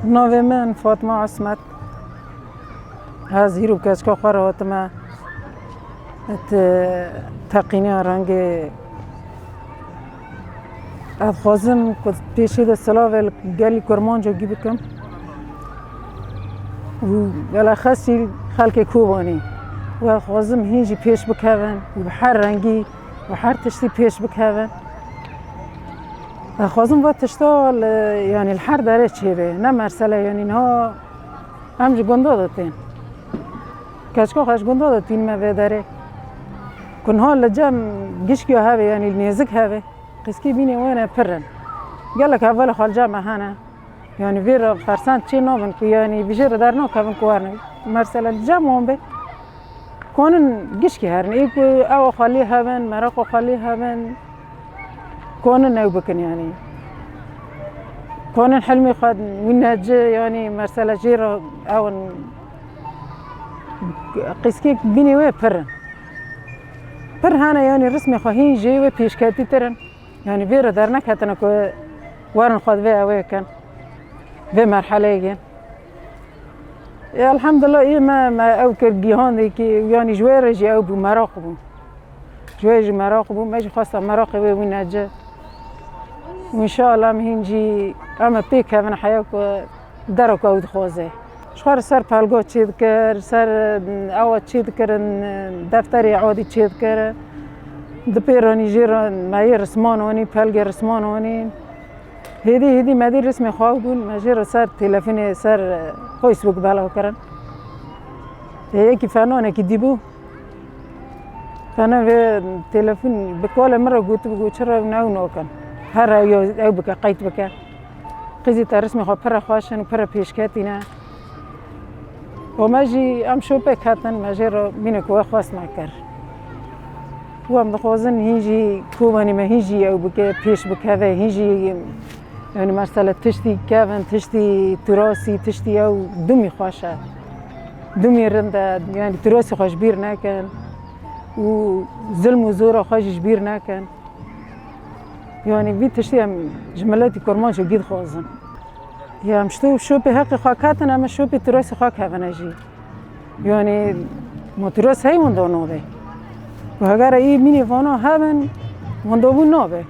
ناوی من فاطمه عصمت از هیرو کچکا خوار هاتمه تقینی رنگ از خوازم که پیشید سلاوه گلی کرمانجا گی بکم و بالاخصی خلق کوبانی و خوازم هینجی پیش بکوون و بحر رنگی و هر تشتی پیش بکوون خوازم با تشتال يعني الحر داره چیره نه مرسله يعني اینها همج گنده داتین کچکا خش گنده داتین ما داره کنها لجام گشکی هاوی يعني النيزك هاوی قسکی بینی وینه پرن قالك اول خال جامعه هنا يعني فيرا فرسان چی نامن که يعني بجر در نو کبن کوارن مرسله الجام به كونن گشکی هرن ایکو او خالی هاون مرق خالی هاون كونن نو بكن يعني كونن حلمي خد ونهج يعني مرسله جيرا او قسكي بيني وي برن پر هانا يعني رسمي خواهين جي و پیشکتی ترن يعني فيرا درنك هتنا كو وارن خد في اوي كان في مرحله يجين يا الحمد لله إيه ما اوكر جيهان ديكي يعني جوير جي او بو مراقبو جوير مراقبو ماجي خاصه مراقب ونهج وإن شاء الله مهنجي أما بيك هذا حياك درك أو دخوزه شخار سر بالجو تشيد كر سر أو تشيد كر دفتري عادي تشيد كر دبيراني جيران ما يرسمانوني بالج رسمانوني هدي ما دي رسمي خاودون ما جير سر تلفوني سر فيسبوك بالا كرن هيك فنانة كديبو فأنا في تلفون بكل مرة قلت بقول شرا ناو كان هر او بك قيت بك قيزي ترسمي خو برا خواشن وبرا بيشكاتينا وماجي ام شو بك هاتن ماجيرو منك وخواس معكر وام دخوزن هيجي كوباني ما هيجي او بك بيش بك هذا هيجي يعني مرسله تشتي كافن تشتي تراثي تشتي او دمي خواشا دمي رنده يعني تراثي خوش بير ناكن وظلم وزوره خوش جبير ناكن يعني بيت تشتي جملاتي كرمانشو جيد خوازن يا مشتو شوبي هاقي خاكاتنا اما شوبي تراثي خاك هفناجي يعني ما تراث هاي وندو نوبي وهاقارا اي ميني فانو هفن وندو بو نوبي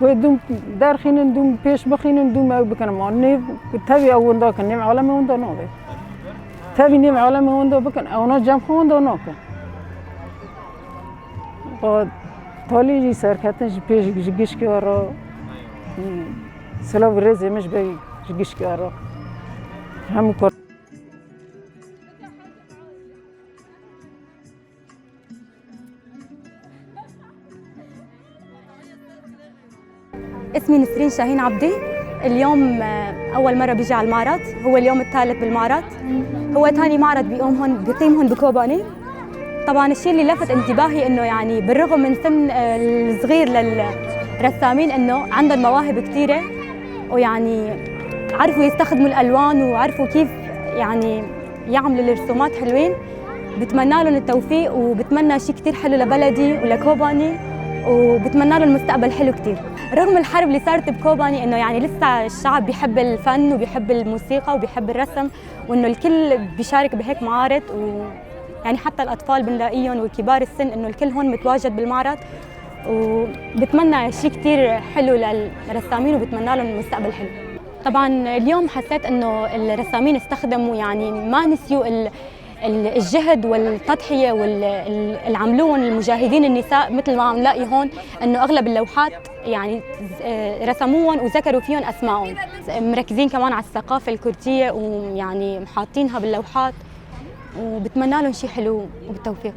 ويدوم دار خينن دوم بيش بخينن دوم او بكنا معنيف تابي او وندو كان نيم عالمي وندو نوبي تابي نيم عالمي وندو بكن او نو جام خو وندو نوكن تالی جی سرکتن جی پیش جگیش که آرا سلام ریزی مش بی جگیش که آرا همون کار اسمي نسرين شاهين عبدي. اليوم أول مرة بيجي على المعرض، هو اليوم الثالث بالمعرض، هو ثاني معرض بيقيم هون بكوباني. طبعاً الشيء اللي لفت انتباهي إنه يعني بالرغم من سن الصغير للرسامين إنه عندهم مواهب كثيرة ويعني عرفوا يستخدموا الألوان وعرفوا كيف يعني يعملوا الرسومات حلوين. بتمنى لهم التوفيق وبتمنى شيء كثير حلو لبلدي ولكوباني وبتمنى لهم مستقبل حلو كثير. رغم الحرب اللي صارت بكوباني إنه يعني لسه الشعب بيحب الفن وبيحب الموسيقى وبيحب الرسم وإنه الكل بيشارك بهيك معارض يعني حتى الأطفال بنلاقيهم وكبار السن إنه الكل هون متواجد بالمعرض وبتمنى شيء كتير حلو للرسامين وبتمنى لهم مستقبل حلو. طبعاً اليوم حسيت إنه الرسامين استخدموا يعني ما نسيوا الجهد والتضحية واللي عملوهم المجاهدين النساء مثل ما عم نلاقي هون إنه أغلب اللوحات يعني رسموهم وذكروا فيهم أسمائهم. مركزين كمان على الثقافة الكردية ويعني حاطينها باللوحات وبتمنى لهم شيء حلو وبالتوفيق.